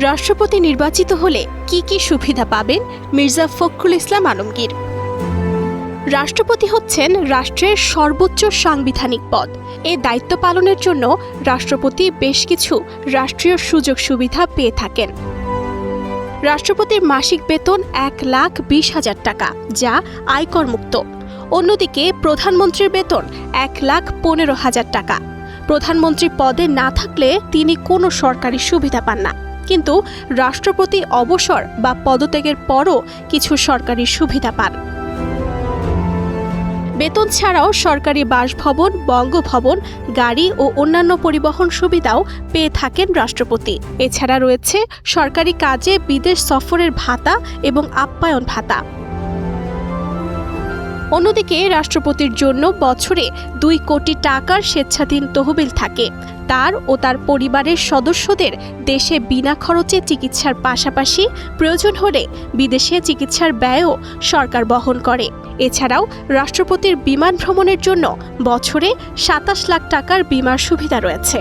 রাষ্ট্রপতি নির্বাচিত হলে কি কি সুবিধা পাবেন মির্জা ফখরুল ইসলাম আলমগীর। রাষ্ট্রপতি হচ্ছেন রাষ্ট্রের সর্বোচ্চ সাংবিধানিক পদ। এ দায়িত্ব পালনের জন্য রাষ্ট্রপতি বেশ কিছু রাষ্ট্রীয় সুযোগ সুবিধা পেয়ে থাকেন। রাষ্ট্রপতির মাসিক বেতন 1,20,000 টাকা, যা আয়কর মুক্ত। অন্যদিকে প্রধানমন্ত্রীর বেতন 1,15,000 টাকা। প্রধানমন্ত্রী পদে না থাকলে তিনি কোনো সরকারি সুবিধা পান না, কিন্তু রাষ্ট্রপতি অবসর বা পদত্যাগের পরও কিছু সরকারি সুবিধা পান। বেতন ছাড়াও সরকারি বাসভবন, বঙ্গভবন, গাড়ি ও অন্যান্য পরিবহন সুবিধাও পেয়ে থাকেন রাষ্ট্রপতি। এছাড়া রয়েছে সরকারি কাজে বিদেশ সফরের ভাতা এবং আপ্যায়ন ভাতা। অন্যদিকে রাষ্ট্রপতির জন্য বছরে 2 কোটি টাকার স্বেচ্ছাধীন তহবিল থাকে। তার ও তার পরিবারের সদস্যদের দেশে বিনা খরচে চিকিৎসার পাশাপাশি প্রয়োজন হলে বিদেশে চিকিৎসার ব্যয়ও সরকার বহন করে। এছাড়াও রাষ্ট্রপতির বিমান ভ্রমণের জন্য বছরে 27 লাখ টাকার বিমার সুবিধা রয়েছে।